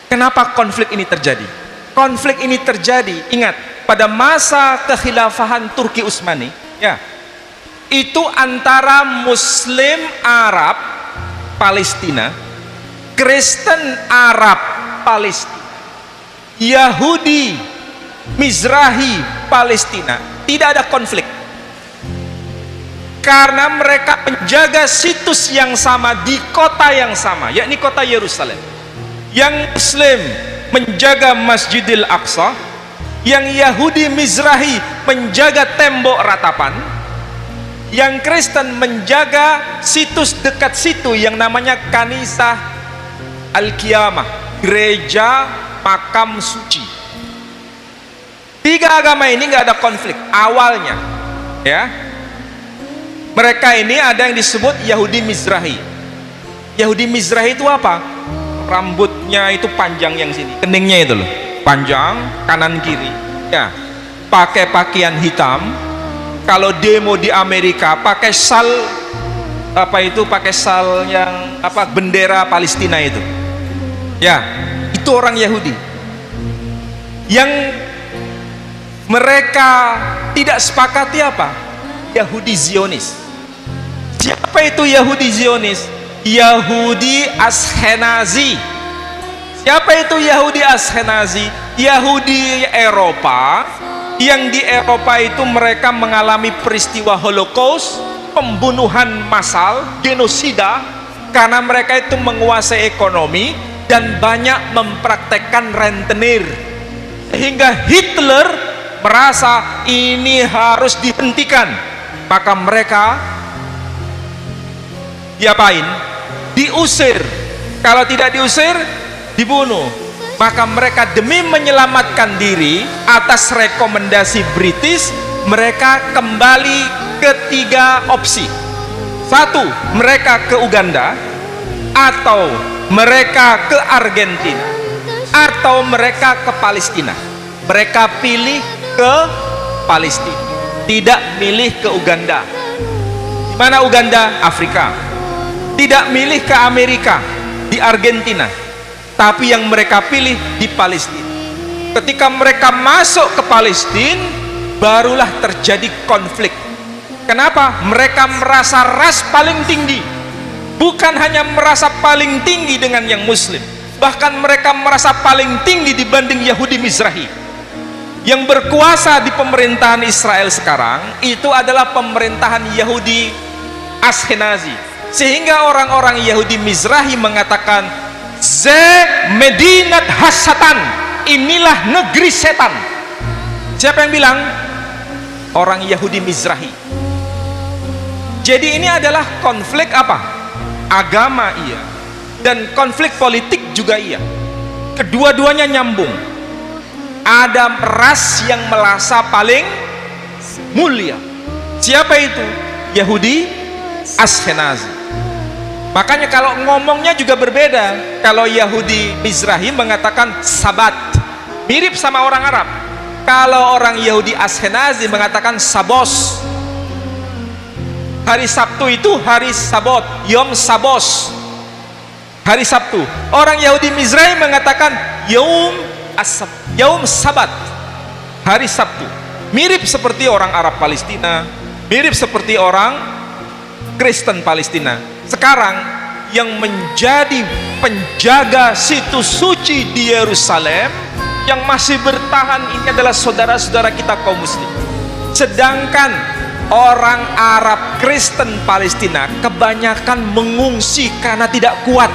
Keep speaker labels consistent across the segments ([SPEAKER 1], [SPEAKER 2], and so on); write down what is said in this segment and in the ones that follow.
[SPEAKER 1] Kenapa konflik ini terjadi? Konflik ini terjadi, ingat, pada masa kekhilafahan Turki Utsmani, ya, itu antara Muslim Arab Palestina, Kristen Arab Palestina, Yahudi Mizrahi Palestina. Tidak ada konflik karena mereka menjaga situs yang sama di kota yang sama, yakni kota Yerusalem. Yang Muslim menjaga Masjidil Aqsa, yang Yahudi Mizrahi menjaga tembok ratapan, yang Kristen menjaga situs dekat situ yang namanya Kanisah Al-Qiyamah, gereja makam suci. Tiga agama ini nggak ada konflik awalnya, ya. Mereka ini ada yang disebut Yahudi Mizrahi. Yahudi Mizrahi itu apa? Rambutnya itu panjang yang sini, keningnya itu loh, panjang kanan kiri, ya. Pakai pakaian hitam. Kalau demo di Amerika pakai sal, apa itu, pakai sal yang apa, bendera Palestina itu, ya. Itu orang Yahudi yang mereka tidak sepakati apa? Yahudi Zionis. Siapa itu Yahudi Zionis? Yahudi Ashkenazi. Siapa itu Yahudi Ashkenazi? Yahudi Eropa, yang di Eropa itu mereka mengalami peristiwa Holocaust, pembunuhan massal, genosida, karena mereka itu menguasai ekonomi dan banyak mempraktekkan rentenir, sehingga Hitler merasa ini harus dihentikan. Maka mereka diapain? Diusir. Kalau tidak diusir, dibunuh. Maka mereka demi menyelamatkan diri atas rekomendasi British, mereka kembali ke tiga opsi. Satu, mereka ke Uganda, atau mereka ke Argentina, atau mereka ke Palestina. Mereka pilih ke Palestina, tidak milih ke Uganda. Di mana Uganda? Afrika. Tidak milih ke Amerika, di Argentina, tapi yang mereka pilih di Palestina. Ketika mereka masuk ke Palestina, barulah terjadi konflik. Kenapa? Mereka merasa ras paling tinggi. Bukan hanya merasa paling tinggi dengan yang Muslim, bahkan mereka merasa paling tinggi dibanding Yahudi Mizrahi. Yang berkuasa di pemerintahan Israel sekarang itu adalah pemerintahan Yahudi Ashkenazi. Sehingga orang-orang Yahudi Mizrahi mengatakan, Ze Medinat Hasatan, inilah negeri setan. Siapa yang bilang? Orang Yahudi Mizrahi. Jadi ini adalah konflik apa? Agama iya, dan konflik politik juga iya. Kedua-duanya nyambung. Ada ras yang merasa paling mulia. Siapa itu? Yahudi Ashkenazi. Makanya kalau ngomongnya juga berbeda. Kalau Yahudi Mizrahi mengatakan Sabat, mirip sama orang Arab. Kalau orang Yahudi Ashkenazi mengatakan Sabos. Hari Sabtu itu hari Sabot, Yom Sabos, hari Sabtu. Orang Yahudi Mizrahi mengatakan Yom Sabat, hari Sabtu. Mirip seperti orang Arab Palestina, mirip seperti orang Kristen Palestina. Sekarang yang menjadi penjaga situs suci di Yerusalem yang masih bertahan ini adalah saudara-saudara kita kaum muslim. Sedangkan orang Arab Kristen Palestina kebanyakan mengungsi karena tidak kuat.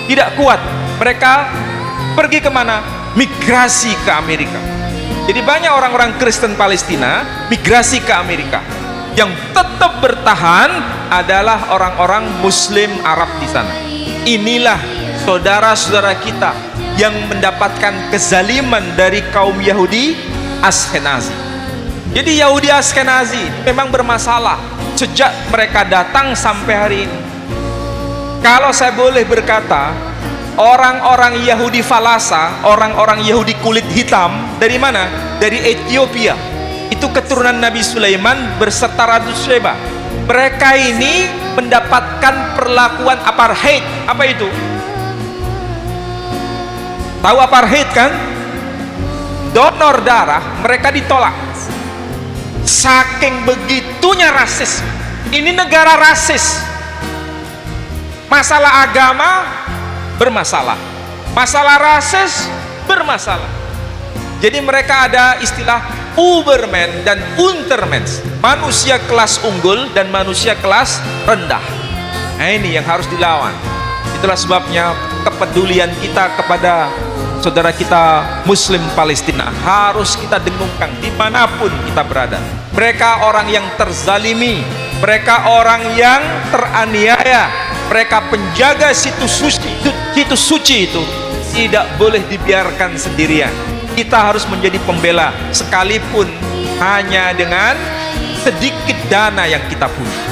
[SPEAKER 1] Tidak kuat. Mereka pergi kemana? Migrasi ke Amerika. Jadi banyak orang-orang Kristen Palestina migrasi ke Amerika. Yang tetap bertahan adalah orang-orang Muslim Arab di sana. Inilah saudara-saudara kita yang mendapatkan kezaliman dari kaum Yahudi Ashkenazi. Jadi Yahudi Ashkenazi memang bermasalah sejak mereka datang sampai hari ini. Kalau saya boleh berkata, orang-orang Yahudi Falasa, orang-orang Yahudi kulit hitam dari mana? Dari Ethiopia. Itu keturunan Nabi Sulaiman berserta Ratu Sheba. Mereka ini mendapatkan perlakuan apartheid. Apa itu? Tahu apartheid kan? Donor darah mereka ditolak. Saking begitunya rasis. Ini negara rasis. Masalah agama bermasalah, masalah rasis bermasalah. Jadi mereka ada istilah Uberman dan Untermensch, manusia kelas unggul dan manusia kelas rendah. Nah, ini yang harus dilawan. Itulah sebabnya kepedulian kita kepada saudara kita Muslim Palestina harus kita dengungkan dimanapun kita berada. Mereka orang yang terzalimi, mereka orang yang teraniaya, mereka penjaga situs suci itu tidak boleh dibiarkan sendirian. Kita harus menjadi pembela sekalipun hanya dengan sedikit dana yang kita punya.